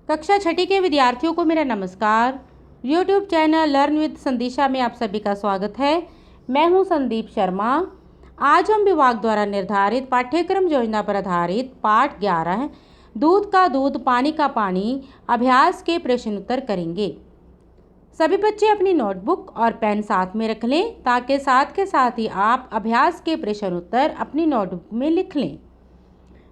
कक्षा छठी के विद्यार्थियों को मेरा नमस्कार। यूट्यूब चैनल लर्न विद संदीशा में आप सभी का स्वागत है। मैं हूं संदीप शर्मा। आज हम विभाग द्वारा निर्धारित पाठ्यक्रम योजना पर आधारित पाठ 11 दूध का दूध पानी का पानी अभ्यास के प्रश्न उत्तर करेंगे। सभी बच्चे अपनी नोटबुक और पेन साथ में रख लें ताकि साथ के साथ ही आप अभ्यास के प्रश्न उत्तर अपनी नोटबुक में लिख लें।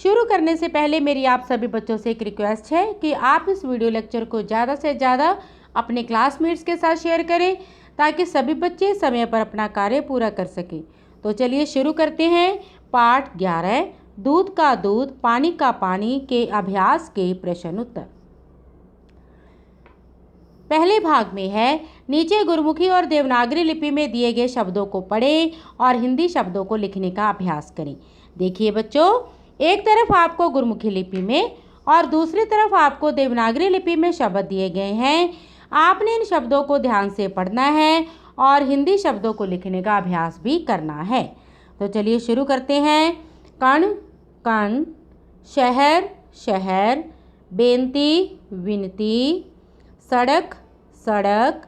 शुरू करने से पहले मेरी आप सभी बच्चों से एक रिक्वेस्ट है कि आप इस वीडियो लेक्चर को ज़्यादा से ज़्यादा अपने क्लासमेट्स के साथ शेयर करें ताकि सभी बच्चे समय पर अपना कार्य पूरा कर सकें। तो चलिए शुरू करते हैं। पाठ 11 दूध का दूध पानी का पानी के अभ्यास के प्रश्न उत्तर। पहले भाग में है नीचे गुरुमुखी और देवनागरी लिपि में दिए गए शब्दों को पढ़ें और हिंदी शब्दों को लिखने का अभ्यास करें। देखिए बच्चों, एक तरफ आपको गुरुमुखी लिपि में और दूसरी तरफ आपको देवनागरी लिपि में शब्द दिए गए हैं। आपने इन शब्दों को ध्यान से पढ़ना है और हिंदी शब्दों को लिखने का अभ्यास भी करना है। तो चलिए शुरू करते हैं। कण कण, शहर शहर, बेनती विनती, सड़क सड़क,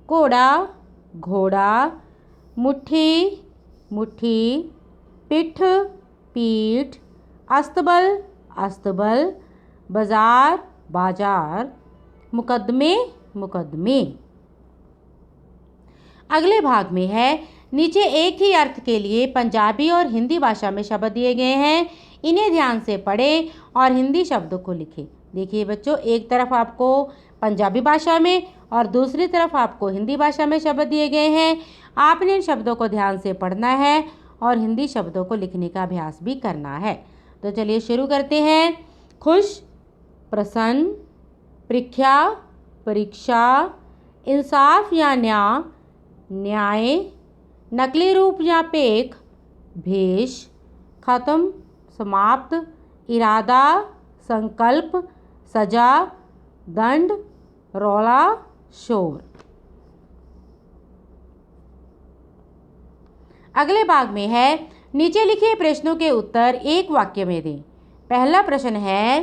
घोड़ा घोड़ा, मुट्ठी मुट्ठी, पिठ पीठ, अस्तबल अस्तबल, बाजार बाजार, मुकदमे मुकदमे। अगले भाग में है नीचे एक ही अर्थ के लिए पंजाबी और हिंदी भाषा में शब्द दिए गए हैं। इन्हें ध्यान से पढ़ें और हिंदी शब्दों को लिखें। देखिए बच्चों, एक तरफ आपको पंजाबी भाषा में और दूसरी तरफ आपको हिंदी भाषा में शब्द दिए गए हैं। आपने इन शब्दों को ध्यान से पढ़ना है और हिंदी शब्दों को लिखने का अभ्यास भी करना है। तो चलिए शुरू करते हैं। खुश प्रसन्न, परीक्षा परीक्षा, इंसाफ या न्याय, नकली रूप या पेख, भेष, खत्म समाप्त, इरादा संकल्प, सजा दंड, रौला शोर। अगले भाग में है नीचे लिखे प्रश्नों के उत्तर एक वाक्य में दें। पहला प्रश्न है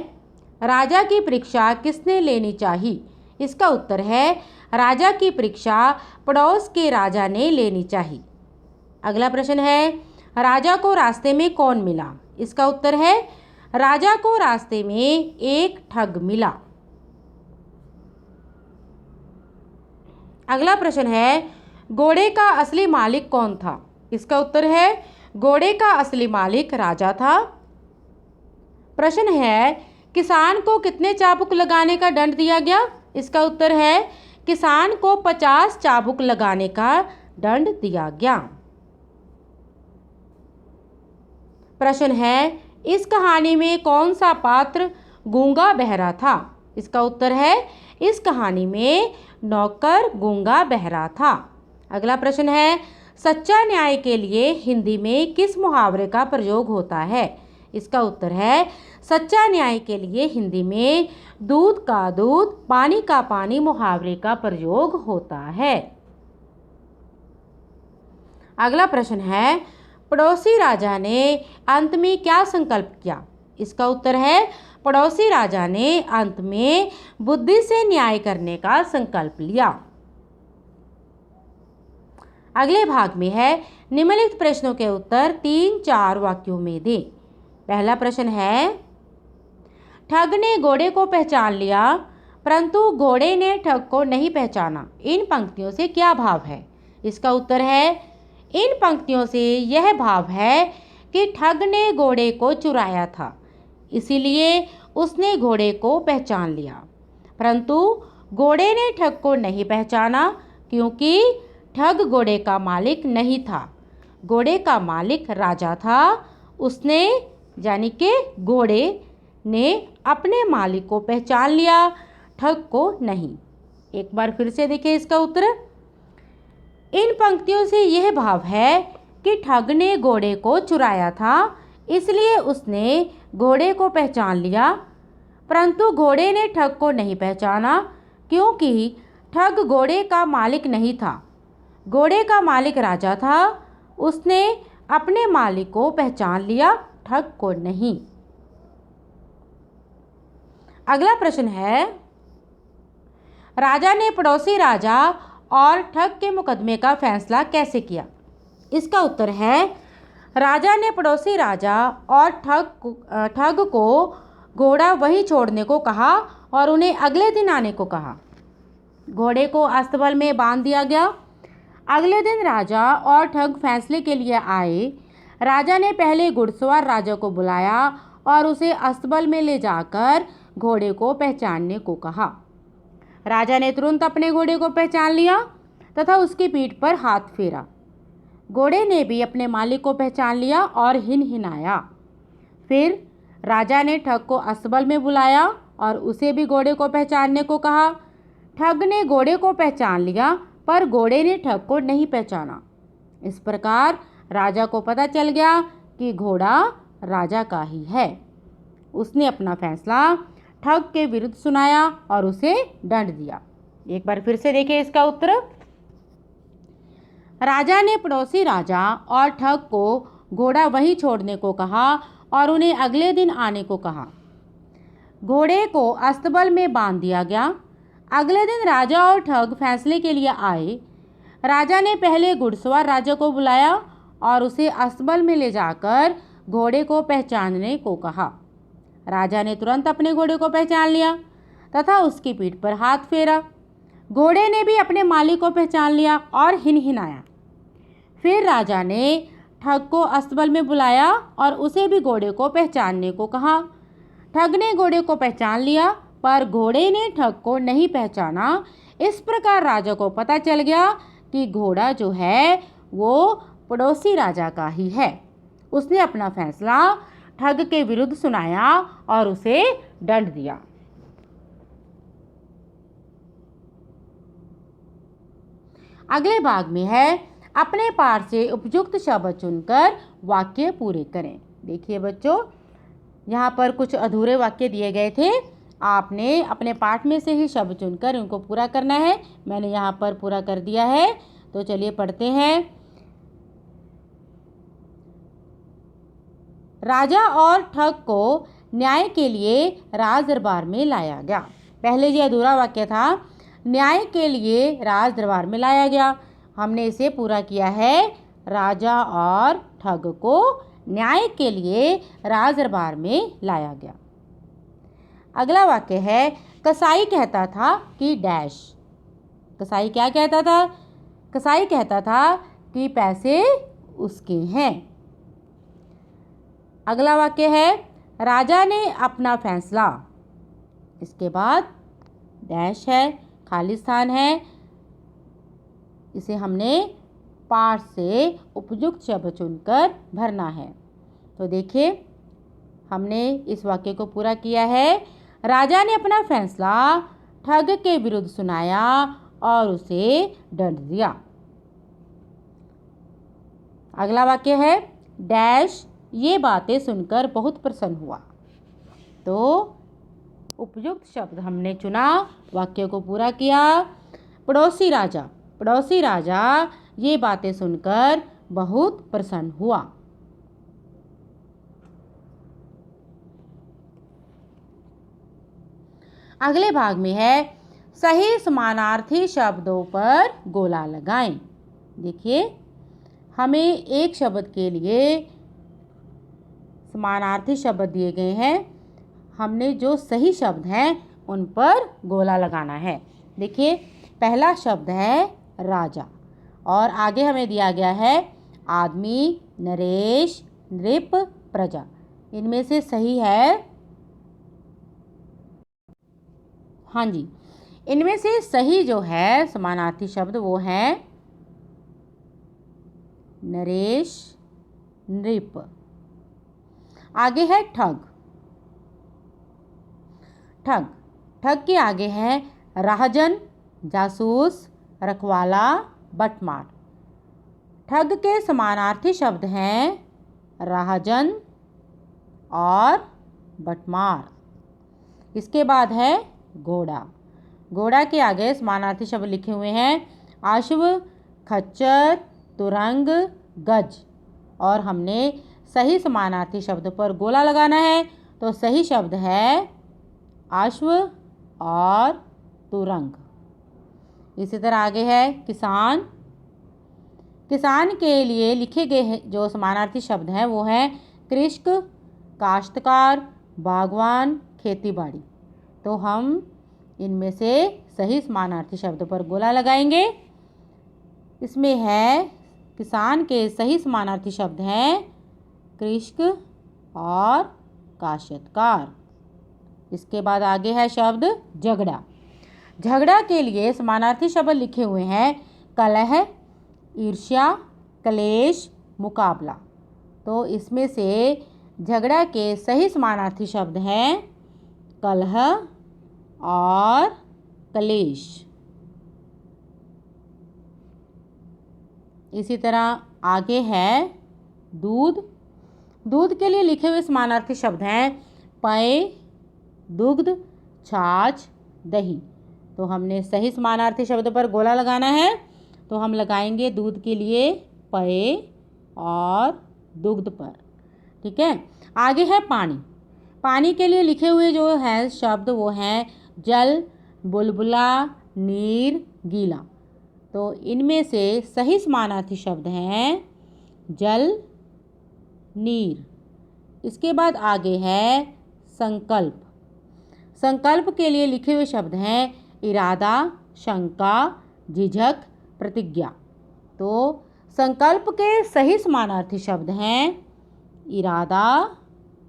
राजा की परीक्षा किसने लेनी चाहिए? इसका उत्तर है राजा की परीक्षा पड़ोस के राजा ने लेनी चाहिए। अगला प्रश्न है राजा को रास्ते में कौन मिला? इसका उत्तर है राजा को रास्ते में एक ठग मिला। अगला प्रश्न है घोड़े का असली मालिक कौन था? इसका उत्तर है घोड़े का असली मालिक राजा था। प्रश्न है किसान को कितने चाबुक लगाने का दंड दिया गया? इसका उत्तर है किसान को 50 चाबुक लगाने का दंड दिया गया। प्रश्न है इस कहानी में कौन सा पात्र गूंगा बहरा था? इसका उत्तर है इस कहानी में नौकर गूंगा बहरा था। अगला प्रश्न है सच्चा न्याय के लिए हिंदी में किस मुहावरे का प्रयोग होता है? इसका उत्तर है सच्चा न्याय के लिए हिंदी में दूध का दूध पानी का पानी मुहावरे का प्रयोग होता है। अगला प्रश्न है पड़ोसी राजा ने अंत में क्या संकल्प किया? इसका उत्तर है पड़ोसी राजा ने अंत में बुद्धि से न्याय करने का संकल्प लिया। अगले भाग में है निम्नलिखित प्रश्नों के उत्तर 3-4 वाक्यों में दें। पहला प्रश्न है ठग ने घोड़े को पहचान लिया परंतु घोड़े ने ठग को नहीं पहचाना। इन पंक्तियों से क्या भाव है? इसका उत्तर है इन पंक्तियों से यह भाव है कि ठग ने घोड़े को चुराया था, इसीलिए उसने घोड़े को पहचान लिया, परंतु घोड़े ने ठग को नहीं पहचाना क्योंकि ठग घोड़े का मालिक नहीं था। घोड़े का मालिक राजा था। उसने यानी कि घोड़े ने अपने मालिक को पहचान लिया, ठग को नहीं। एक बार फिर से देखिए इसका उत्तर। इन पंक्तियों से यह भाव है कि ठग ने घोड़े को चुराया था, इसलिए उसने घोड़े को पहचान लिया, परंतु घोड़े ने ठग को नहीं पहचाना क्योंकि ठग घोड़े का मालिक नहीं था। घोड़े का मालिक राजा था। उसने अपने मालिक को पहचान लिया, ठग को नहीं। अगला प्रश्न है, राजा ने पड़ोसी राजा और ठग के मुकदमे का फैसला कैसे किया? इसका उत्तर है, राजा ने पड़ोसी राजा और ठग को घोड़ा वहीं छोड़ने को कहा और उन्हें अगले दिन आने को कहा। घोड़े को अस्तबल में बांध दिया गया। अगले दिन राजा और ठग फैसले के लिए आए। राजा ने पहले घुड़सवार राजा को बुलाया और उसे अस्तबल में ले जाकर घोड़े को पहचानने को कहा। राजा ने तुरंत अपने घोड़े को पहचान लिया तथा उसकी पीठ पर हाथ फेरा। घोड़े ने भी अपने मालिक को पहचान लिया और हिनहिनाया। फिर राजा ने ठग को अस्तबल में बुलाया और उसे भी घोड़े को पहचानने को कहा। ठग ने घोड़े को पहचान लिया पर घोड़े ने ठग को नहीं पहचाना। इस प्रकार राजा को पता चल गया कि घोड़ा राजा का ही है। उसने अपना फैसला ठग के विरुद्ध सुनाया और उसे दंड दिया। एक बार फिर से देखिए इसका उत्तर। राजा ने पड़ोसी राजा और ठग को घोड़ा वहीं छोड़ने को कहा और उन्हें अगले दिन आने को कहा। घोड़े को अस्तबल में बांध दिया गया। अगले दिन राजा और ठग फैसले के लिए आए। राजा ने पहले घुड़सवार राजा को बुलाया और उसे अस्तबल में ले जाकर घोड़े को पहचानने को कहा। राजा ने तुरंत अपने घोड़े को पहचान लिया तथा उसकी पीठ पर हाथ फेरा। घोड़े ने भी अपने मालिक को पहचान लिया और हिनहिनाया। फिर राजा ने ठग को अस्तबल में बुलाया और उसे भी घोड़े को पहचानने को कहा। ठग ने घोड़े को पहचान लिया पर घोड़े ने ठग को नहीं पहचाना। इस प्रकार राजा को पता चल गया कि घोड़ा जो है वो पड़ोसी राजा का ही है। उसने अपना फैसला ठग के विरुद्ध सुनाया और उसे दंड दिया। अगले भाग में है, अपने पाठ से उपयुक्त शब्द चुनकर वाक्य पूरे करें। देखिए बच्चों, यहाँ पर कुछ अधूरे वाक्य दिए गए थे। आपने अपने पाठ में से ही शब्द चुनकर उनको पूरा करना है। मैंने यहाँ पर पूरा कर दिया है, तो चलिए पढ़ते हैं। राजा और ठग को न्याय के लिए राज दरबार में लाया गया। पहले ये अधूरा वाक्य था, न्याय के लिए राज दरबार में लाया गया। हमने इसे पूरा किया है, राजा और ठग को न्याय के लिए राज दरबार में लाया गया। अगला वाक्य है, कसाई कहता था कि डैश। कसाई क्या कहता था? कसाई कहता था कि पैसे उसके हैं। अगला वाक्य है, राजा ने अपना फैसला। इसके बाद डैश है, खाली स्थान है। इसे हमने पाठ से उपयुक्त शब्द चुनकर भरना है। तो देखिए, हमने इस वाक्य को पूरा किया है। राजा ने अपना फैसला ठग के विरुद्ध सुनाया और उसे दंड दिया। अगला वाक्य है, डैश ये बातें सुनकर बहुत प्रसन्न हुआ। तो उपयुक्त शब्द हमने चुना, वाक्य को पूरा किया। पड़ोसी राजा, पड़ोसी राजा ये बातें सुनकर बहुत प्रसन्न हुआ। अगले भाग में है, सही समानार्थी शब्दों पर गोला लगाएं। देखिए, हमें एक शब्द के लिए समानार्थी शब्द दिए गए हैं। हमने जो सही शब्द हैं उन पर गोला लगाना है। देखिए, पहला शब्द है राजा और आगे हमें दिया गया है आदमी, नरेश, नृप, प्रजा। इनमें से सही है, हाँ जी, इनमें से सही जो है समानार्थी शब्द वो है नरेश, नृप। आगे है ठग। ठग, ठग के आगे है राहजन, जासूस, रखवाला, बटमार। ठग के समानार्थी शब्द हैं राहजन और बटमार। इसके बाद है घोड़ा। घोड़ा के आगे समानार्थी शब्द लिखे हुए हैं अश्व, खच्चर, तुरंग, गज। और हमने सही समानार्थी शब्द पर गोला लगाना है। तो सही शब्द है अश्व और तुरंग। इसी तरह आगे है किसान। किसान के लिए लिखे गए जो समानार्थी शब्द हैं वो है कृषक, काश्तकार, बागवान, खेतीबाड़ी। तो हम इनमें से सही समानार्थी शब्द पर गोला लगाएंगे। इसमें है किसान के सही समानार्थी शब्द हैं कृषक और काश्तकार। इसके बाद आगे है शब्द झगड़ा। झगड़ा के लिए समानार्थी शब्द लिखे हुए हैं कलह, ईर्ष्या, क्लेश, मुकाबला। तो इसमें से झगड़ा के सही समानार्थी शब्द हैं कलह और क्लेश। इसी तरह आगे है दूध। दूध के लिए लिखे हुए समानार्थी शब्द हैं पेय, दुग्ध, छाछ, दही। तो हमने सही समानार्थी शब्द पर गोला लगाना है। तो हम लगाएंगे दूध के लिए पेय और दुग्ध पर। ठीक है। आगे है पानी। पानी के लिए लिखे हुए जो है शब्द वो हैं जल, बुलबुला, नीर, गीला। तो इनमें से सही समानार्थी शब्द हैं जल, नीर। इसके बाद आगे है संकल्प। संकल्प के लिए लिखे हुए शब्द हैं इरादा, शंका, झिझक, प्रतिज्ञा। तो संकल्प के सही समानार्थी शब्द हैं इरादा,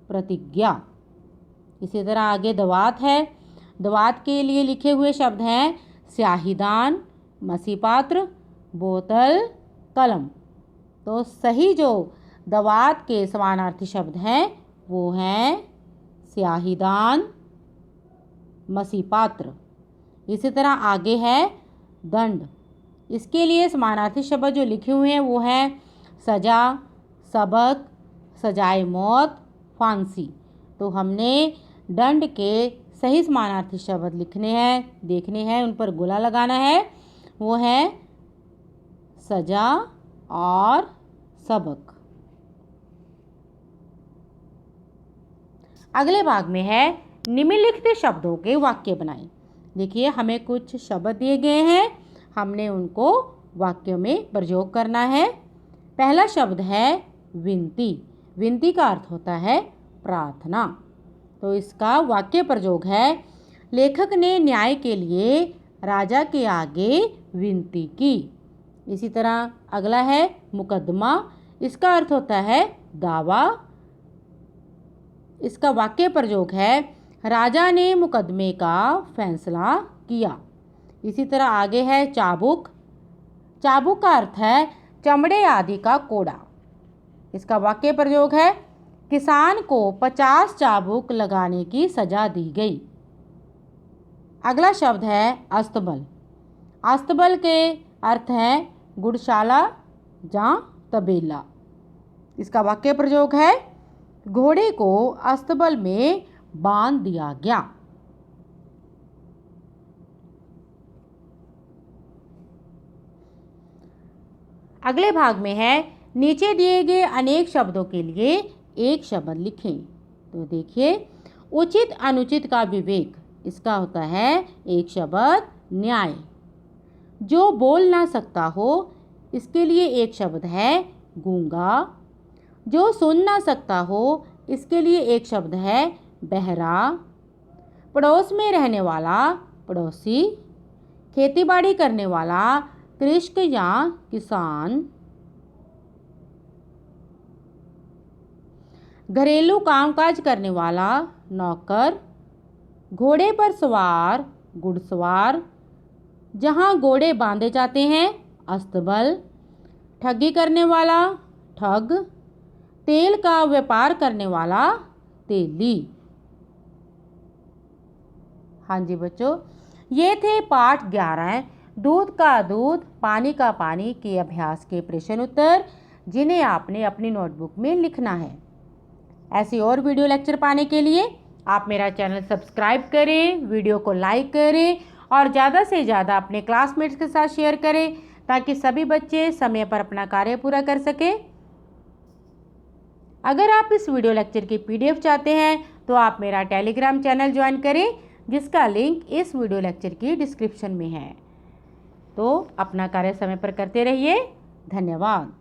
प्रतिज्ञा। इसी तरह आगे दवात है। दवात के लिए लिखे हुए शब्द हैं स्याहीदान, मसीपात्र, बोतल, कलम। तो सही जो दवात के समानार्थी शब्द हैं वो हैं स्याहीदान, मसीपात्र। इसी तरह आगे है दंड। इसके लिए समानार्थी शब्द जो लिखे हुए हैं वो हैं सजा, सबक, सजाए मौत, फांसी। तो हमने दंड के सही समानार्थी शब्द लिखने हैं, देखने हैं, उन पर गोला लगाना है। वो है सजा और सबक। अगले भाग में है निम्नलिखित शब्दों के वाक्य बनाएं। देखिए हमें कुछ शब्द दिए गए हैं, हमने उनको वाक्यों में प्रयोग करना है। पहला शब्द है विनती। विनती का अर्थ होता है प्रार्थना। तो इसका वाक्य प्रयोग है लेखक ने न्याय के लिए राजा के आगे विनती की। इसी तरह अगला है मुकदमा। इसका अर्थ होता है दावा। इसका वाक्य प्रयोग है राजा ने मुकदमे का फैसला किया। इसी तरह आगे है चाबुक। चाबुक का अर्थ है चमड़े आदि का कोड़ा। इसका वाक्य प्रयोग है किसान को 50 चाबुक लगाने की सजा दी गई। अगला शब्द है अस्तबल। अस्तबल के अर्थ है गुड़शाला या तबेला। इसका वाक्य प्रयोग है घोड़े को अस्तबल में बांध दिया गया। अगले भाग में है नीचे दिए गए अनेक शब्दों के लिए एक शब्द लिखें। तो देखिए उचित अनुचित का विवेक। इसका होता है एक शब्द न्याय। जो बोल ना सकता हो इसके लिए एक शब्द है गूंगा। जो सुन ना सकता हो इसके लिए एक शब्द है बहरा। पड़ोस में रहने वाला पड़ोसी। खेतीबाड़ी करने वाला कृषक या किसान। घरेलू कामकाज करने वाला नौकर। घोड़े पर सवार घुड़सवार। जहाँ घोड़े बांधे जाते हैं अस्तबल। ठगी करने वाला ठग। तेल का व्यापार करने वाला तेली। हाँ जी बच्चों, ये थे पाठ 11 दूध का दूध पानी का पानी के अभ्यास के प्रश्न उत्तर, जिन्हें आपने अपनी नोटबुक में लिखना है। ऐसे और वीडियो लेक्चर पाने के लिए आप मेरा चैनल सब्सक्राइब करें, वीडियो को लाइक करें और ज़्यादा से ज़्यादा अपने क्लासमेट्स के साथ शेयर करें ताकि सभी बच्चे समय पर अपना कार्य पूरा कर सकें। अगर आप इस वीडियो लेक्चर की PDF चाहते हैं तो आप मेरा टेलीग्राम चैनल ज्वाइन करें, जिसका लिंक इस वीडियो लेक्चर की डिस्क्रिप्शन में है। तो अपना कार्य समय पर करते रहिए। धन्यवाद।